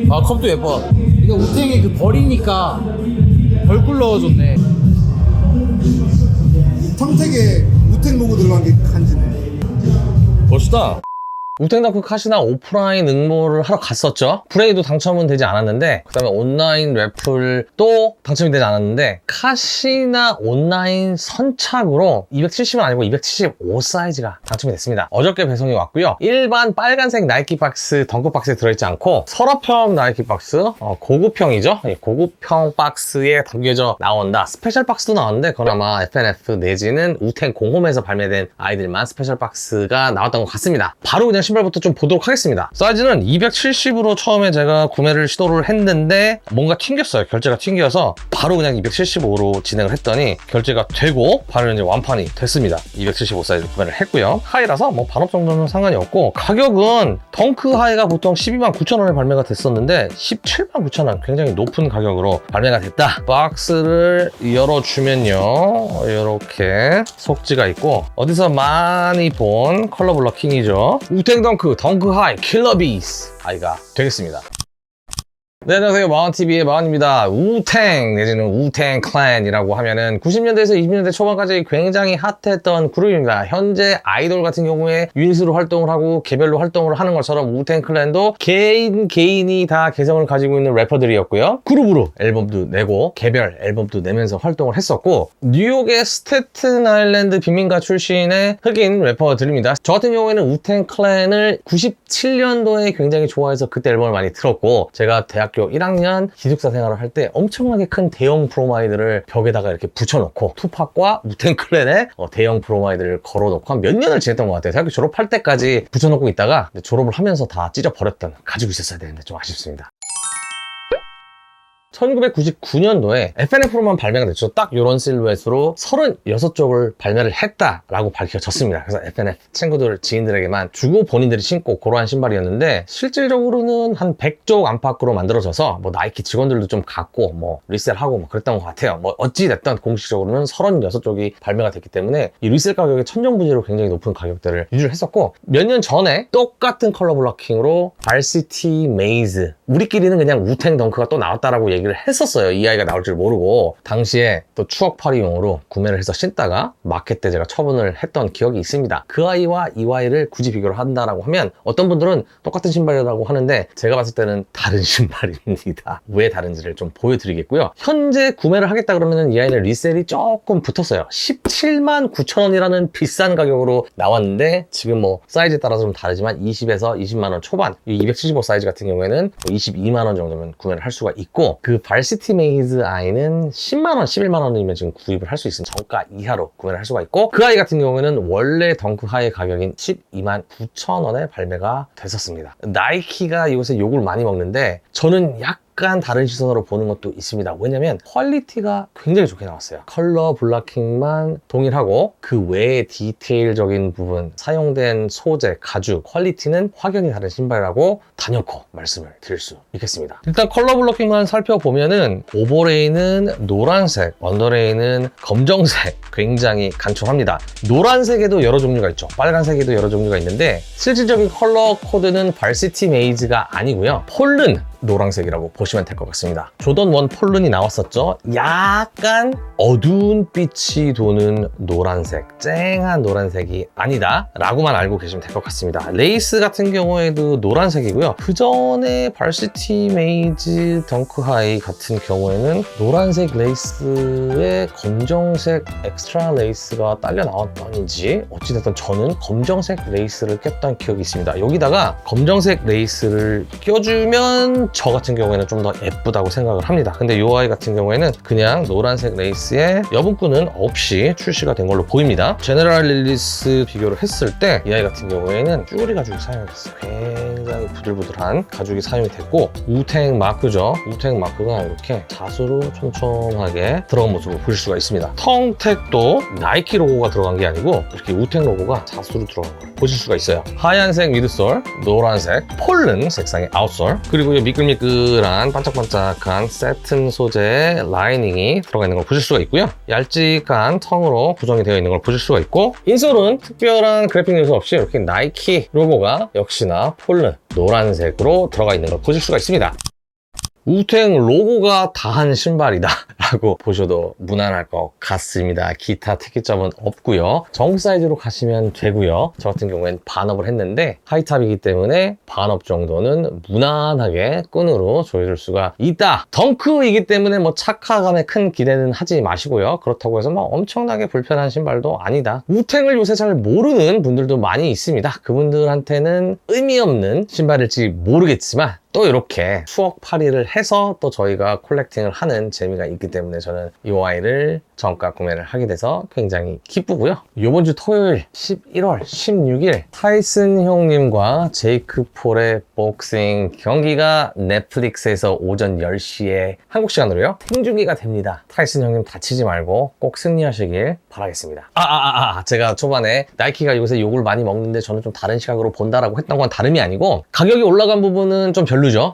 아, 컵도 예뻐. 이거 우탱이 그 벌이니까 벌꿀 넣어줬네. 청택에 우탱 로고 들어간 게 간지네. 멋있다. 우탱덩크 컷이나 오프라인 응모를 하러 갔었죠. 프레이도 당첨은 되지 않았는데, 그 다음에 온라인 래플도 당첨이 되지 않았는데, 컷이나 온라인 선착으로 270은 아니고 275 사이즈가 당첨이 됐습니다. 어저께 배송이 왔고요. 일반 빨간색 나이키 박스, 덩크 박스에 들어있지 않고 서랍형 나이키 박스, 고급형이죠. 고급형 박스에 담겨져 나온다. 스페셜 박스도 나왔는데 그건 아마 FNF 내지는 우탱 공홈에서 발매된 아이들만 스페셜 박스가 나왔던 것 같습니다. 바로 그냥 신발부터 좀 보도록 하겠습니다. 사이즈는 270으로 처음에 제가 구매를 시도를 했는데 뭔가 튕겼어요. 결제가 튕겨서 바로 그냥 275로 진행을 했더니 결제가 되고 바로 이제 완판이 됐습니다. 275 사이즈 구매를 했고요. 하이라서 뭐 반업 정도는 상관이 없고, 가격은 덩크 하이가 보통 129,000원에 발매가 됐었는데 179,000원, 굉장히 높은 가격으로 발매가 됐다. 박스를 열어주면요, 이렇게 속지가 있고, 어디서 많이 본 컬러 블러킹이죠. 우탱 덩크 하이 킬러비스 아이가 되겠습니다. 네, 안녕하세요. 마흔TV의 마흔입니다. 우탱 내지는 우탱 클랜이라고 하면은 90년대에서 20년대 초반까지 굉장히 핫했던 그룹입니다. 현재 아이돌 같은 경우에 유닛으로 활동을 하고 개별로 활동을 하는 것처럼 우탱 클랜도 개인이 다 개성을 가지고 있는 래퍼들이었고요. 그룹으로 앨범도 내고 개별 앨범도 내면서 활동을 했었고, 뉴욕의 스태튼 아일랜드 빈민가 출신의 흑인 래퍼들입니다. 저 같은 경우에는 우탱 클랜을 97년도에 굉장히 좋아해서 그때 앨범을 많이 들었고, 제가 대학교 1학년 기숙사 생활을 할 때 엄청나게 큰 대형 브로마이드를 벽에다가 이렇게 붙여놓고 투팍과 우탱 클랜의 대형 브로마이드를 걸어놓고 한 몇 년을 지냈던 것 같아요. 대학교 졸업할 때까지 붙여놓고 있다가 졸업을 하면서 다 찢어버렸던, 가지고 있었어야 되는데 좀 아쉽습니다. 1999년도에 FNF로만 발매가 됐죠. 딱 이런 실루엣으로 36쪽을 발매를 했다라고 밝혀졌습니다. 그래서 FNF 친구들, 지인들에게만 주고 본인들이 신고 그러한 신발이었는데, 실질적으로는 한 100쪽 안팎으로 만들어져서 뭐 나이키 직원들도 좀 갖고 뭐 리셀하고 뭐 그랬던 것 같아요. 뭐 어찌됐든 공식적으로는 36쪽이 발매가 됐기 때문에 이 리셀 가격이 천정부지로 굉장히 높은 가격대를 유지를 했었고, 몇 년 전에 똑같은 컬러 블러킹으로 발시티 메이즈, 우리끼리는 그냥 우탱 덩크가 또 나왔다라고 얘기를 했었어요. 이 아이가 나올 줄 모르고. 당시에 또 추억팔이용으로 구매를 해서 신다가 마켓 때 제가 처분을 했던 기억이 있습니다. 그 아이와 이 아이를 굳이 비교를 한다라고 하면 어떤 분들은 똑같은 신발이라고 하는데, 제가 봤을 때는 다른 신발입니다. 왜 다른지를 좀 보여드리겠고요. 현재 구매를 하겠다 그러면 이 아이는 리셀이 조금 붙었어요. 179,000원이라는 비싼 가격으로 나왔는데, 지금 뭐 사이즈에 따라서 좀 다르지만 20에서 20만원 초반, 이 275 사이즈 같은 경우에는 22만원 정도면 구매를 할 수가 있고, 그 발시티 메이즈 아이는 10만원, 11만원이면 지금 구입을 할 수 있는 정가 이하로 구매를 할 수가 있고, 그 아이 같은 경우에는 원래 덩크 하이 가격인 129,000원에 발매가 됐었습니다. 나이키가 요새 욕을 많이 먹는데 저는 약간 다른 시선으로 보는 것도 있습니다. 왜냐면 퀄리티가 굉장히 좋게 나왔어요. 컬러 블러킹만 동일하고 그 외의 디테일적인 부분, 사용된 소재, 가죽, 퀄리티는 확연히 다른 신발이라고 단연코 말씀을 드릴 수 있겠습니다. 일단 컬러 블러킹만 살펴보면은 오버레이는 노란색, 언더레이는 검정색, 굉장히 간단합니다. 노란색에도 여러 종류가 있죠. 빨간색에도 여러 종류가 있는데, 실질적인 컬러 코드는 발시티 메이즈가 아니고요. 폴른 노란색이라고 보시면 될 것 같습니다. 조던 1 폴른이 나왔었죠. 약간 어두운 빛이 도는 노란색, 쨍한 노란색이 아니다 라고만 알고 계시면 될 것 같습니다. 레이스 같은 경우에도 노란색이고요. 그 전에 발시티 메이즈 덩크 하이 같은 경우에는 노란색 레이스에 검정색 엑스트라 레이스가 딸려 나왔던지, 어찌됐든 저는 검정색 레이스를 꼈던 기억이 있습니다. 여기다가 검정색 레이스를 껴주면 저 같은 경우에는 좀 더 예쁘다고 생각을 합니다. 근데 이 아이 같은 경우에는 그냥 노란색 레이스에 여분끈은 없이 출시가 된 걸로 보입니다. 제네럴 릴리스 비교를 했을 때 이 아이 같은 경우에는 쭈구리 가죽이 사용이 됐어요. 굉장히 부들부들한 가죽이 사용이 됐고, 우탱 마크죠. 우탱 마크가 이렇게 자수로 촘촘하게 들어간 모습을 보실 수가 있습니다. 텅택도 나이키 로고가 들어간 게 아니고 이렇게 우탱 로고가 자수로 들어간 걸 보실 수가 있어요. 하얀색 미드솔, 노란색 폴른 색상의 아웃솔, 그리고 이 미끄 미끌미끌한 반짝반짝한 세튼 소재 라이닝이 들어가 있는 걸 보실 수가 있고요. 얇직한 텅으로 구성이 되어 있는 걸 보실 수가 있고, 인솔은 특별한 그래픽 요소 없이 이렇게 나이키 로고가 역시나 폴른 노란색으로 들어가 있는 걸 보실 수가 있습니다. 우탱 로고가 다한 신발이다 라고 보셔도 무난할 것 같습니다. 기타 특이점은 없고요. 정 사이즈로 가시면 되고요. 저 같은 경우엔 반업을 했는데 하이탑이기 때문에 반업 정도는 무난하게 끈으로 조여줄 수가 있다. 덩크이기 때문에 뭐 착화감에 큰 기대는 하지 마시고요. 그렇다고 해서 뭐 엄청나게 불편한 신발도 아니다. 우탱을 요새 잘 모르는 분들도 많이 있습니다. 그분들한테는 의미 없는 신발일지 모르겠지만 또 이렇게 추억 팔이를 해서 또 저희가 콜렉팅을 하는 재미가 있기 때문에 저는 이 와이를 정가 구매를 하게 돼서 굉장히 기쁘고요. 이번 주 토요일 11월 16일 타이슨 형님과 제이크 폴의 복싱 경기가 넷플릭스에서 오전 10시에 한국 시간으로요 생중계가 됩니다. 타이슨 형님 다치지 말고 꼭 승리하시길 바라겠습니다. 제가 초반에 나이키가 요새 욕을 많이 먹는데 저는 좀 다른 시각으로 본다라고 했던 건 다름이 아니고, 가격이 올라간 부분은 좀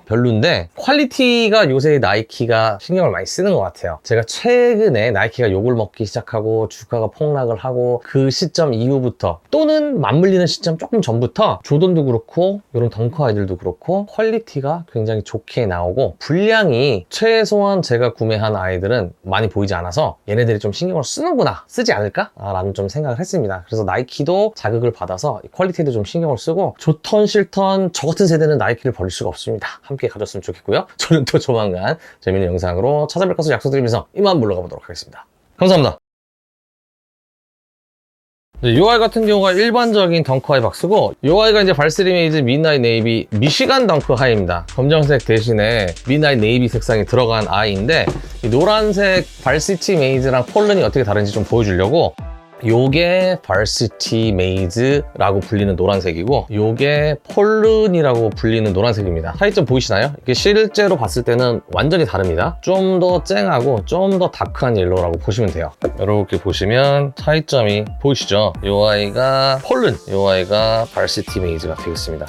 별론데 퀄리티가 요새 나이키가 신경을 많이 쓰는 것 같아요. 제가 최근에 나이키가 욕을 먹기 시작하고 주가가 폭락을 하고 그 시점 이후부터, 또는 맞물리는 시점 조금 전부터 조던도 그렇고 이런 덩크 아이들도 그렇고 퀄리티가 굉장히 좋게 나오고, 분량이 최소한 제가 구매한 아이들은 많이 보이지 않아서 얘네들이 좀 신경을 쓰는구나, 쓰지 않을까? 라는 좀 생각을 했습니다. 그래서 나이키도 자극을 받아서 퀄리티도 좀 신경을 쓰고, 좋던 싫던 저 같은 세대는 나이키를 버릴 수가 없습니다. 함께 가졌으면 좋겠고요. 저는 또 조만간 재밌는 영상으로 찾아뵐 것을 약속드리면서 이만 물러가 보도록 하겠습니다. 감사합니다. 이 아이 같은 경우가 일반적인 덩크 하이 박스고, 이 아이가 이제 발스리 메이즈 미드나잇 네이비 미시간 덩크 하이입니다. 검정색 대신에 미드나잇 네이비 색상이 들어간 아이인데, 이 노란색 발시티 메이즈랑 폴른이 어떻게 다른지 좀 보여주려고, 요게 발시티 메이즈라고 불리는 노란색이고 요게 폴른이라고 불리는 노란색입니다. 차이점 보이시나요? 이게 실제로 봤을 때는 완전히 다릅니다. 좀 더 쨍하고 좀 더 다크한 옐로우라고 보시면 돼요. 이렇게 보시면 차이점이 보이시죠? 요 아이가 폴른, 요 아이가 발시티 메이즈가 되겠습니다.